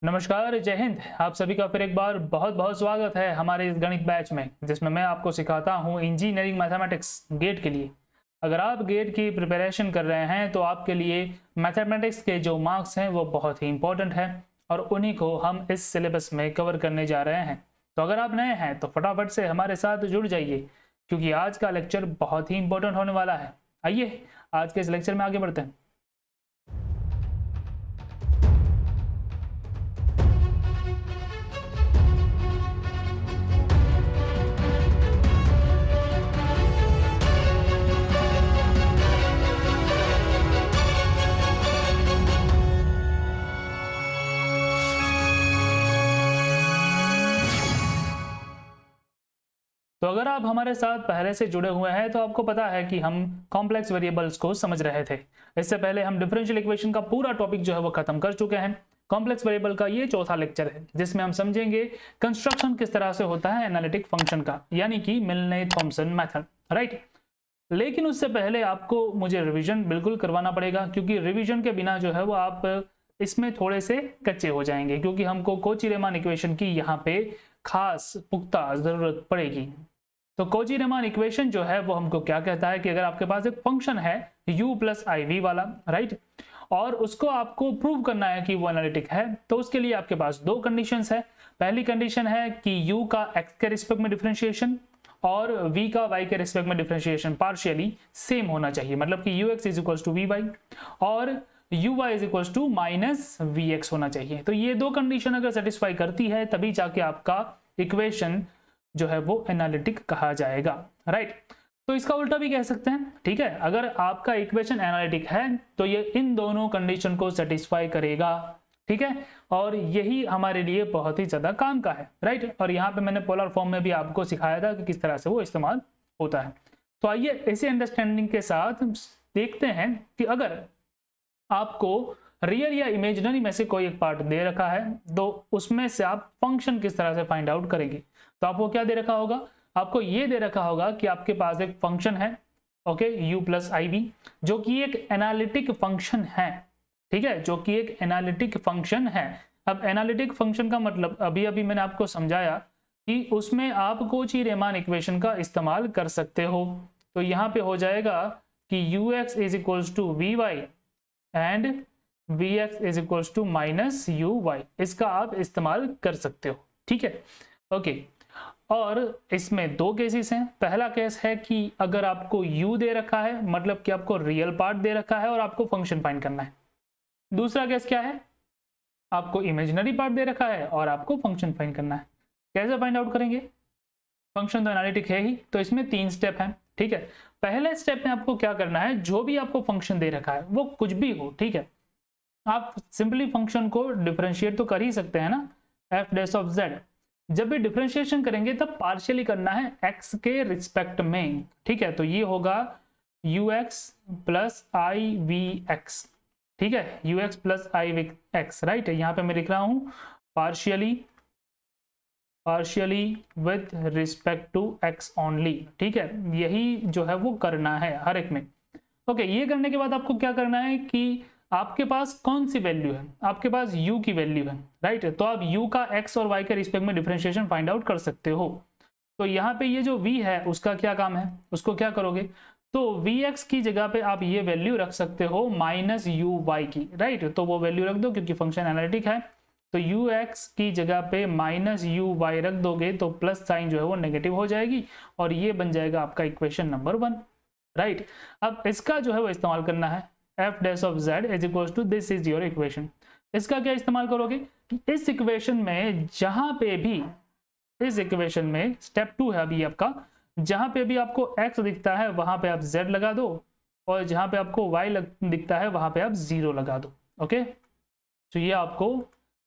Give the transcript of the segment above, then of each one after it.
नमस्कार, जय हिंद। आप सभी का फिर एक बार बहुत बहुत स्वागत है हमारे इस गणित बैच में, जिसमें मैं आपको सिखाता हूं इंजीनियरिंग मैथमेटिक्स गेट के लिए। अगर आप गेट की प्रिपरेशन कर रहे हैं तो आपके लिए मैथमेटिक्स के जो मार्क्स हैं वो बहुत ही इंपॉर्टेंट है और उन्हीं को हम इस सिलेबस में कवर करने जा रहे हैं। तो अगर आप नए हैं तो फटाफट से हमारे साथ जुड़ जाइए, क्योंकि आज का लेक्चर बहुत ही इंपॉर्टेंट होने वाला है। आइए आज के इस लेक्चर में आगे बढ़ते हैं। तो अगर आप हमारे साथ पहले से जुड़े हुए हैं तो आपको पता है कि हम कॉम्प्लेक्स वेरिएबल्स को समझ रहे थे। इससे पहले हम डिफरेंशियल इक्वेशन का पूरा टॉपिक जो है वो खत्म कर चुके हैं। कॉम्प्लेक्स वेरिएबल का ये चौथा लेक्चर है, जिसमें हम समझेंगे कंस्ट्रक्शन किस तरह से होता है एनालिटिक फंक्शन का, यानी कि मिलने थॉम्सन मेथड, राइट। लेकिन उससे पहले आपको मुझे रिवीजन बिल्कुल करवाना पड़ेगा, क्योंकि रिवीजन के बिना जो है वो आप इसमें थोड़े से कच्चे हो जाएंगे, क्योंकि हमको कोची-रीमान इक्वेशन की यहाँ पे खास पुख्ता जरूरत पड़ेगी। तो कोची-रीमान इक्वेशन जो है वो हमको क्या कहता है कि अगर आपके पास एक फंक्शन है u प्लस आई वी वाला, राइट, और उसको आपको प्रूव करना है कि वो एनालिटिक है, तो उसके लिए आपके पास दो कंडीशंस है। पहली कंडीशन है कि u का x के रिस्पेक्ट में डिफरेंशिएशन और v का y के रिस्पेक्ट में डिफरेंशिएशन पार्शियली सेम होना चाहिए, मतलब कि ux is equal to v y और uy is equal to minus v x होना चाहिए। तो ये दो कंडीशन अगर सेटिस्फाई करती है तभी जाके आपका इक्वेशन जो है वो एनालिटिक कहा जाएगा, राइट। तो इसका उल्टा भी कह सकते हैं, ठीक है। अगर आपका इक्वेशन एनालिटिक है तो ये इन दोनों कंडीशन को सेटिस्फाई करेगा, ठीक है, और यही हमारे लिए बहुत ही ज्यादा काम का है, राइट। और यहाँ पे मैंने पोलर फॉर्म में भी आपको सिखाया था कि किस तरह से वो इस्तेमाल होता है। तो आइए इसी अंडरस्टैंडिंग के साथ देखते हैं कि अगर आपको रियल या इमेजिनरी में से कोई एक पार्ट दे रखा है तो उसमें से आप फंक्शन किस तरह से फाइंड आउट करेंगे। तो आपको क्या दे रखा होगा, आपको ये दे रखा होगा कि आपके पास एक फंक्शन है, okay, u plus i v, जो कि एक एनालिटिक फंक्शन है, ठीक है, जो कि एक एनालिटिक फंक्शन है। अब एनालिटिक फंक्शन का मतलब अभी अभी मैंने आपको समझाया कि उसमें आप कोची-रीमान इक्वेशन का इस्तेमाल कर सकते हो। तो यहाँ पे हो जाएगा कि ux is equals to v y and vx is equals to minus u y, इसका आप इस्तेमाल कर सकते हो, ठीक है, ओके। और इसमें दो केसेस हैं। पहला केस है कि अगर आपको u दे रखा है, मतलब कि आपको रियल पार्ट दे रखा है और आपको फंक्शन फाइंड करना है। दूसरा केस क्या है, आपको इमेजिनरी पार्ट दे रखा है और आपको फंक्शन फाइंड करना है। कैसे फाइंड आउट करेंगे, फंक्शन तो एनालिटिक है ही, तो इसमें तीन स्टेप हैं, ठीक है। पहले स्टेप में आपको क्या करना है, जो भी आपको फंक्शन दे रखा है वो कुछ भी हो, ठीक है, आप सिंपली फंक्शन को डिफरेंशिएट तो कर ही सकते हैं ना, एफ डैश ऑफ जेड। जब भी डिफरेंशिएशन करेंगे तब पार्शियली करना है x के रिस्पेक्ट में, ठीक है। तो ये होगा ux plus i v x, ठीक है, ux plus i v x, right. यहाँ पे मैं लिख रहा हूँ partially with respect to x only, ठीक है। यही जो है वो करना है हर एक में, ओके। ये करने के बाद आपको क्या करना है कि आपके पास कौन सी वैल्यू है, आपके पास u की वैल्यू है, राइट। तो आप u का x और y के रिस्पेक्ट में डिफरेंशिएशन फाइंड आउट कर सकते हो। तो यहाँ पे ये जो v है उसका क्या काम है, उसको क्या करोगे, तो vx की जगह पे आप ये वैल्यू रख सकते हो माइनस यू वाई की, राइट। तो वो वैल्यू रख दो क्योंकि फंक्शन एनालिटिक है, तो ux की जगह पे माइनस यू वाई रख दोगे तो प्लस साइन जो है वो नेगेटिव हो जाएगी और ये बन जाएगा आपका इक्वेशन नंबर 1, राइट। अब इसका जो है वो इस्तेमाल करना है, f dash of z is equal to this is your equation. इसका क्या इस्तेमाल करोगे, इस इक्वेशन में जहां पे भी, इस इक्वेशन में स्टेप 2 है अभी आपका, जहां पे भी आपको x दिखता है वहां पे आप z लगा दो और जहां पे आपको y दिखता है वहां पे आप 0 लगा दो, ओके। तो ये आपको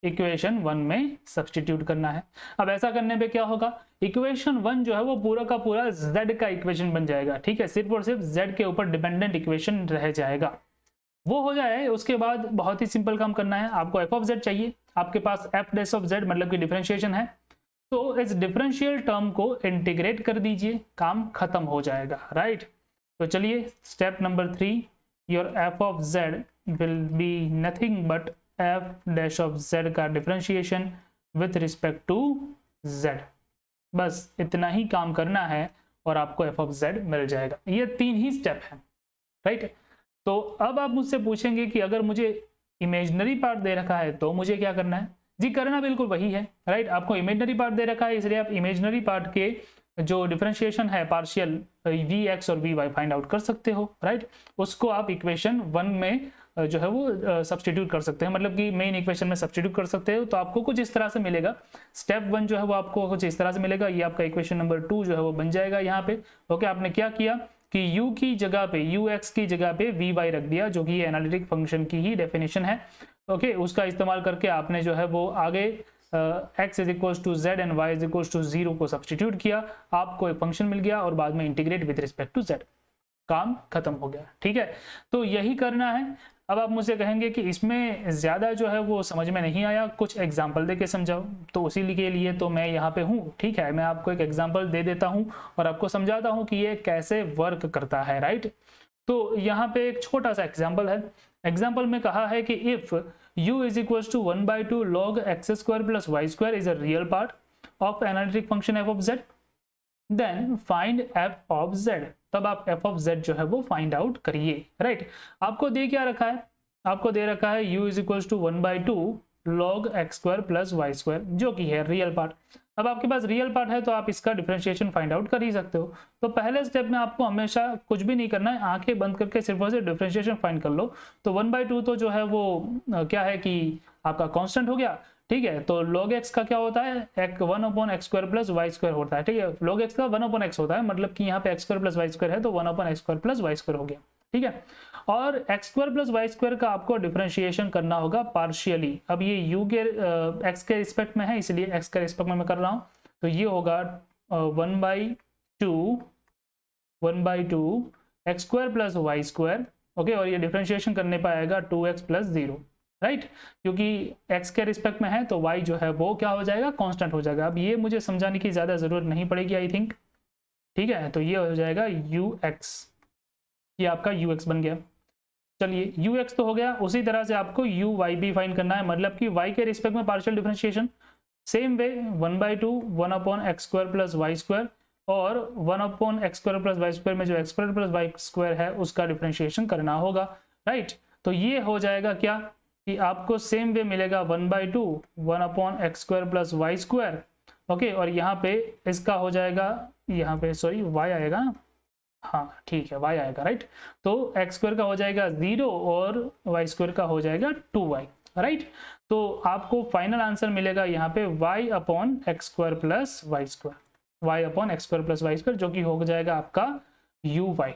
इक्वेशन 1 में सब्सटीट्यूट करना है। अब ऐसा करने पे क्या होगा, इक्वेशन 1 जो है वो पूरा का पूरा z का इक्वेशन बन जाएगा, ठीक है, सिर्फ और सिर्फ z के ऊपर डिपेंडेंट इक्वेशन रह जाएगा। वो हो जाए उसके बाद बहुत ही सिंपल काम करना है, आपको f ऑफ z चाहिए, आपके पास f डैश ऑफ z मतलब कि डिफरेंशिएशन है, तो इस डिफरेंशियल टर्म को इंटीग्रेट कर दीजिए, काम खत्म हो जाएगा, राइट। तो चलिए step number 3, your f of z will be nothing but F dash of Z का differentiation with respect to Z. बस इतना ही काम करना है और आपको एफ ऑफ जेड मिल जाएगा। ये 3 ही स्टेप है, राइट। तो अब आप मुझसे पूछेंगे कि अगर मुझे इमेजिनरी पार्ट दे रखा है तो मुझे क्या करना है? जी करना बिल्कुल वही है, राइट। आपको इमेजिनरी पार्ट दे रखा है, इसलिए आप इमेजिनरी पार्ट के जो डिफरेंशिएशन है पार्शियल वी एक्स और वी वाई फाइंड आउट कर सकते हो, राइट। उसको आप इक्वेशन 1 में जो है वो सब्सटीट्यूट कर सकते हैं, मतलब कि मेन इक्वेशन में सब्सटीट्यूट कर सकते हो। तो आपको कुछ इस तरह से मिलेगा। स्टेप 1 जो है वो आपको कुछ इस तरह से मिलेगा। ये आपका इक्वेशन नंबर 2 जो है वो बन जाएगा यहाँ पे। ओके, आपने क्या किया कि u की जगह पे यू एक्स की जगह पे वी वाई रख दिया, जो कि एनालिटिक फंक्शन की ही डेफिनेशन है। ओके, उसका इस्तेमाल करके आपने जो है वो आगे x is equal to z and y is equal to 0 को सब्सटीट्यूट किया, आपको एक फंक्शन मिल गया और बाद में integrate with respect to z। काम खत्म हो गया, ठीक है। तो यही करना है। अब आप मुझसे कहेंगे कि इसमें ज़्यादा जो है वो समझ में नहीं आया, कुछ एग्जाम्पल दे के समझाओ। तो उसी के लिए तो मैं यहाँ पे हूँ, ठीक है। मैं आपको एक एग्जाम्पल दे देता हूँ और आपको समझाता हूँ कि ये कैसे वर्क करता है, राइट। तो यहाँ पे एक छोटा सा एग्जाम्पल है। एग्जाम्पल में कहा है कि if u is equal to 1/2 log x square plus y square is a real part of analytic function f of z, then find f of z। तब आप f ऑफ z जो है वो फाइंड आउट करिए, right. आपको दे क्या रखा है? आपको दे रखा है u is equal to 1/2 log x square plus y square, जो कि है रियल पार्ट। अब आपके पास रियल पार्ट है तो आप इसका डिफरेंशिएशन फाइंड आउट कर ही सकते हो। तो पहले स्टेप में आपको हमेशा कुछ भी नहीं करना है, आंखें बंद करके सिर्फ और सिर्फ डिफरेंशिएशन फाइंड कर लो। तो 1/2 तो जो है वो क्या है कि आपका कांस्टेंट हो गया, ठीक है। तो log x का क्या होता है? 1/x square plus y square होता है, ठीक है। log x का 1/x होता है, मतलब कि यहाँ पे x square plus y square है तो 1/x square plus y square हो गया, ठीक है। और x square plus y square का आपको डिफरेंशिएशन करना होगा पार्शियली। अब ये u के x के रिस्पेक्ट में है, इसलिए x के रिस्पेक्ट में मैं कर रहा हूँ। तो ये होगा 1/2 x square plus y square, okay. और ये डिफरेंशिएशन करने पाएगा 2x प्लस 0, राइट। क्योंकि x के रिस्पेक्ट में है तो y जो है वो क्या हो जाएगा? कांस्टेंट हो जाएगा। अब ये मुझे समझाने की ज़्यादा ज़रूरत नहीं पड़ेगी, आई थिंक, ठीक है। तो ये हो जाएगा ux, ये आपका ux बन गया। चलिए ux तो हो गया। उसी तरह से आपको uy भी फाइंड करना है, मतलब कि y के रिस्पेक्ट में partial differentiation. Same way 1/2 1/x square plus y square और 1/x square plus y square में जो x square plus y square है उसका डिफरेंशिएशन करना होगा, राइट। तो ये हो जाएगा क्या कि आपको सेम वे मिलेगा 1/2 1/x square plus y square, okay. और यहाँ पे इसका हो जाएगा, यहाँ पे सॉरी y आएगा ना, हाँ ठीक है y आएगा, राइट। तो x स्क्वायर का हो जाएगा 0 और y स्क्वायर का हो जाएगा 2y, राइट। तो आपको फाइनल आंसर मिलेगा यहाँ पे y/x square plus y square, y/x square plus y square, जो कि हो जाएगा आपका uy,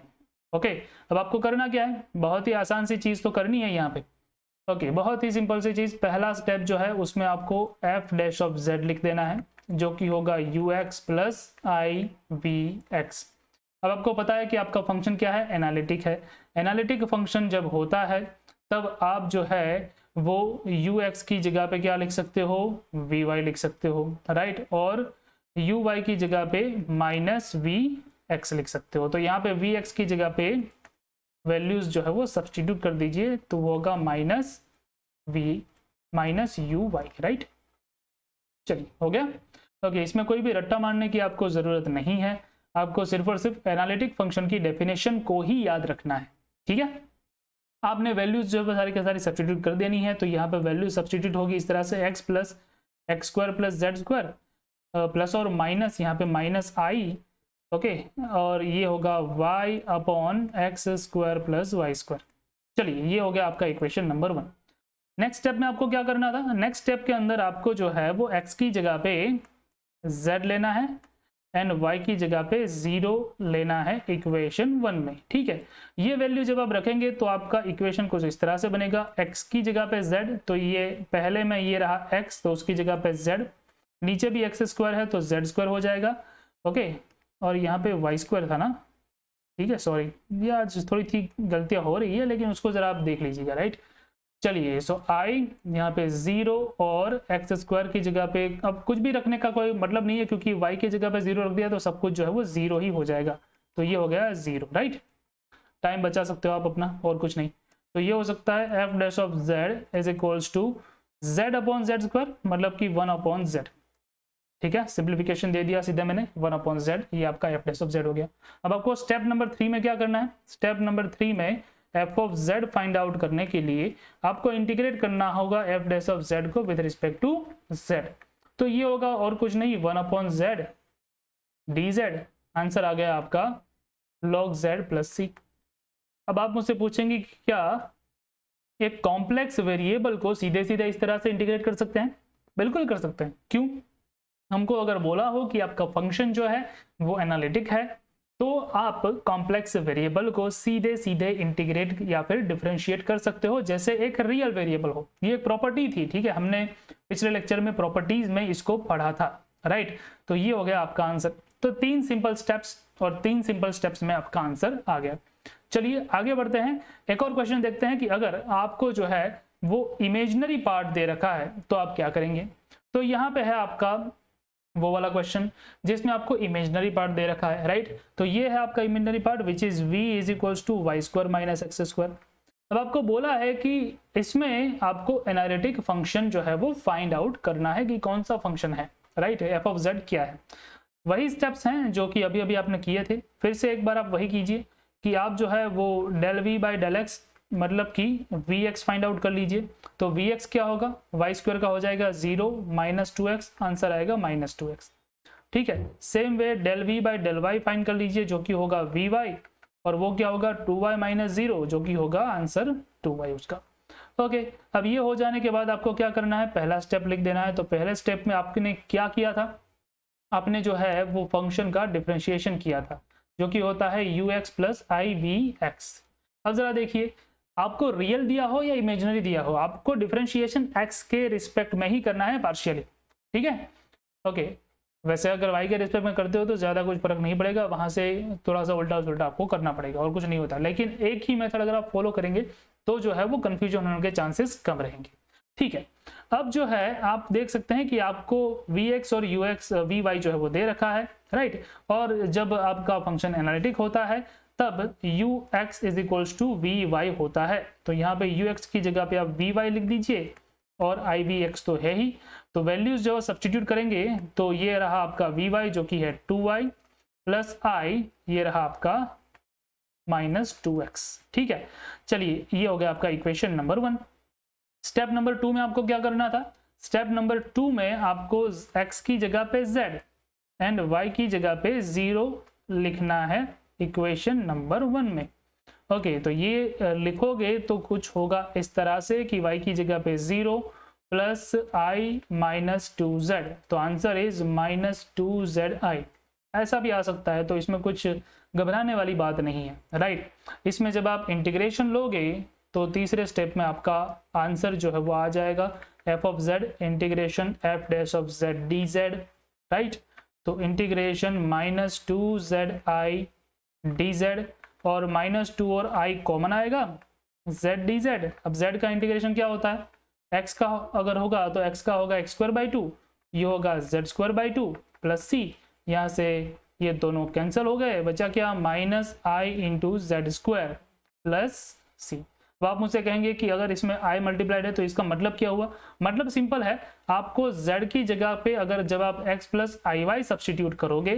ओके। अब आपको करना क्या है? बहुत ही आसान सी चीज़ तो करनी है यहाँ पे, ओके। बहुत ही सिंपल सी चीज़। पहला स्टेप जो है उसमें आपको f डैश ऑफ z लिख देना है, जो कि होगा ux प्लस i/v(x). अब आपको पता है कि आपका फंक्शन क्या है? एनालिटिक है। एनालिटिक फंक्शन जब होता है तब आप जो है वो ux की जगह पे क्या लिख सकते हो? vy लिख सकते हो, राइट। और uy की जगह पे माइनस vx लिख सकते हो। तो यहाँ पे vx की जगह पे वैल्यूज जो है वो सब्सटीट्यूट कर दीजिए, तो वो होगा माइनस uy, राइट। चलिए हो गया, ओके। इसमें कोई भी रट्टा मारने की आपको ज़रूरत नहीं है, आपको सिर्फ और सिर्फ एनालिटिक फंक्शन की डेफिनेशन को ही याद रखना है, ठीक है। आपने वैल्यूज जो है सारी के सारी सब्सटीट्यूट कर देनी है। तो यहाँ पे वैल्यू सब्सटीट्यूट होगी इस तरह से x plus x square plus Z square plus और माइनस यहाँ पे माइनस आई, ओके। और ये होगा y/x square plus y square. चलिए ये हो गया आपका इक्वेशन नंबर 1। नेक्स्ट स्टेप में आपको क्या करना था? नेक्स्ट स्टेप के अंदर आपको जो है वो x की जगह पे z लेना है एंड y की जगह पे 0 लेना है इक्वेशन 1 में, ठीक है। ये वैल्यू जब आप रखेंगे तो आपका इक्वेशन कुछ इस तरह से बनेगा। x की जगह पे z, तो ये पहले में ये रहा x, तो उसकी जगह पे z, नीचे भी x स्क्वायर है तो z स्क्वायर हो जाएगा, ओके। और यहाँ पे y स्क्वायर था ना, ठीक है, सॉरी ये आज थोड़ी थी गलतियाँ हो रही है, लेकिन उसको ज़रा आप देख लीजिएगा, राइट। चलिए सो i यहाँ पे 0 और x स्क्वायर की जगह पे अब कुछ भी रखने का कोई मतलब नहीं है, क्योंकि y की जगह पे 0 रख दिया तो सब कुछ जो है वो 0 ही हो जाएगा। तो ये हो गया 0, राइट। टाइम बचा सकते हो आप अपना, और कुछ नहीं। तो ये हो सकता है f dash of z is equals to z upon z square, मतलब कि 1 अपॉन जेड। ठीक है, सिंप्लीफिकेशन दे दिया सीधे मैंने, 1 अपॉन जेड, ये आपका एफ डैश ऑफ जेड हो गया। अब आपको स्टेप नंबर 3 में क्या करना है, स्टेप नंबर 3 में F of Z find out करने के लिए आपको इंटीग्रेट करना होगा एफ डैश ऑफ जेड को विद रिस्पेक्ट टू जेड। तो ये होगा और कुछ नहीं, 1 upon Z D Z, answer आ गया आपका log z प्लस सी। अब आप मुझसे पूछेंगे कि क्या एक कॉम्प्लेक्स वेरिएबल को सीधे सीधे इस तरह से इंटीग्रेट कर सकते हैं? बिल्कुल कर सकते हैं। क्यों? हमको अगर बोला हो कि आपका फंक्शन जो है वो एनालिटिक है, तो आप कॉम्प्लेक्स वेरिएबल को सीधे सीधे इंटीग्रेट या फिर डिफरेंशिएट कर सकते हो जैसे एक रियल वेरिएबल हो। ये एक प्रॉपर्टी थी, ठीक है, हमने पिछले लेक्चर में प्रॉपर्टीज में इसको पढ़ा था, राइट। तो ये हो गया आपका आंसर। तो 3 सिंपल स्टेप्स, और 3 सिंपल स्टेप्स में आपका आंसर आ गया। चलिए आगे बढ़ते हैं, एक और क्वेश्चन देखते हैं कि अगर आपको जो है वो इमेजिनरी पार्ट दे रखा है तो आप क्या करेंगे। तो यहाँ पे है आपका वो वाला क्वेश्चन जिसमें आपको इमेजिनरी पार्ट दे रखा है, राइट। तो ये है आपका imaginary part which is v is equals to y square minus x square. अब आपको बोला है कि इसमें आपको एनालिटिक फंक्शन जो है वो फाइंड आउट करना है कि कौन सा फंक्शन है, राइट, एफ ऑफ जेड क्या है। वही स्टेप्स हैं जो कि अभी अभी आपने किए थे, फिर से एक बार आप वही कीजिए कि आप जो है वो del v by del x मतलब कि वी एक्स फाइंड आउट कर लीजिए। तो वी एक्स क्या होगा, वाई स्क्वायर का हो जाएगा 0 माइनस 2x, आंसर आएगा माइनस 2x। ठीक है, same way del v by del y find कर लीजिए जो कि होगा वी वाई, और वो क्या होगा 2y माइनस 0 जो कि होगा आंसर 2y उसका। ओके, अब ये हो जाने के बाद आपको क्या करना है, पहला स्टेप लिख देना है। तो पहले स्टेप में आपने क्या किया था, आपने जो है वो फंक्शन का डिफरेंशिएशन किया था जो कि होता है ux plus i v x. अब जरा देखिए, आपको रियल दिया हो या इमेजिनरी दिया हो, आपको डिफरेंशिएशन x के रिस्पेक्ट में ही करना है पार्शियली, ठीक है। ओके, वैसे अगर y के रिस्पेक्ट में करते हो तो ज़्यादा कुछ फर्क नहीं पड़ेगा, वहाँ से थोड़ा सा उल्टा उल्टा आपको करना पड़ेगा और कुछ नहीं होता। लेकिन एक ही मेथड अगर आप फॉलो करेंगे तो जो है वो कन्फ्यूजन होने के चांसेस कम रहेंगे। ठीक है, अब जो है आप देख सकते हैं कि आपको vx और ux vy जो है वो दे रखा है, राइट। और जब आपका फंक्शन एनालिटिक होता है तब ux is equals to vy होता है। तो यहाँ पे ux की जगह पे आप vy लिख दीजिए और ivx तो है ही, तो वैल्यूज जो सब्स्टिट्यूट करेंगे तो ये रहा आपका vy जो कि है 2y प्लस i, ये रहा आपका माइनस 2x। ठीक है, चलिए ये हो गया आपका इक्वेशन नंबर 1। स्टेप नंबर 2 में आपको क्या करना था, स्टेप नंबर 2 में आपको x की जगह पे z एंड y की जगह पे 0 लिखना है इक्वेशन नंबर 1 में। ओके, तो ये लिखोगे तो कुछ होगा इस तरह से कि y की जगह पे 0 प्लस i माइनस 2z, तो आंसर इज माइनस 2zi। ऐसा भी आ सकता है, तो इसमें कुछ घबराने वाली बात नहीं है, राइट। इसमें जब आप इंटीग्रेशन लोगे तो तीसरे स्टेप में आपका आंसर जो है वो आ जाएगा f of z integration f dash of z dz, right. तो इंटीग्रेशन माइनस 2zi dz, और माइनस 2 और i कॉमन आएगा z dz। अब z का इंटीग्रेशन क्या होता है, x का अगर होगा तो x का होगा x स्क्वायर बाई 2, ये होगा z square by 2 plus c, यहाँ से ये दोनों कैंसिल हो गए, बचा क्या minus i into Z square plus C. अब आप मुझसे कहेंगे कि अगर इसमें i मल्टीप्लाइड है तो इसका मतलब क्या हुआ, मतलब सिंपल है, आपको z की जगह पे अगर जब आप x प्लस आई वाई सब्सटीट्यूट करोगे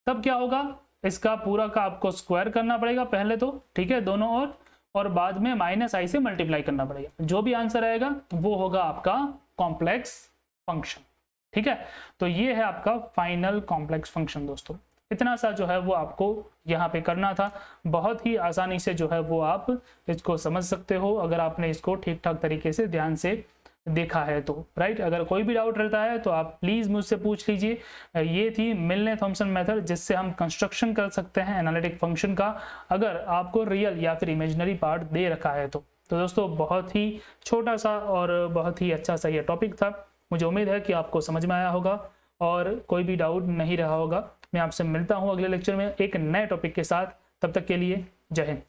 तब क्या होगा, इसका पूरा का आपको स्क्वायर करना पड़ेगा पहले तो, ठीक है, दोनों और बाद में माइनस i से मल्टीप्लाई करना पड़ेगा। जो भी आंसर आएगा वो होगा आपका कॉम्प्लेक्स फंक्शन। ठीक है, तो ये है आपका फाइनल कॉम्प्लेक्स फंक्शन दोस्तों। इतना सा जो है वो आपको यहाँ पे करना था, बहुत ही आसानी से जो है वो आप इसको समझ सकते हो अगर आपने इसको ठीक ठाक तरीके से ध्यान से देखा है तो, राइट। अगर कोई भी डाउट रहता है तो आप प्लीज़ मुझसे पूछ लीजिए। ये थी मिलने थॉमसन मेथड जिससे हम कंस्ट्रक्शन कर सकते हैं एनालिटिक फंक्शन का, अगर आपको रियल या फिर इमेजिनरी पार्ट दे रखा है तो दोस्तों बहुत ही छोटा सा और बहुत ही अच्छा सा ये टॉपिक था। मुझे उम्मीद है कि आपको समझ में आया होगा और कोई भी डाउट नहीं रहा होगा। मैं आपसे मिलता हूँ अगले लेक्चर में एक नए टॉपिक के साथ, तब तक के लिए जय हिंद।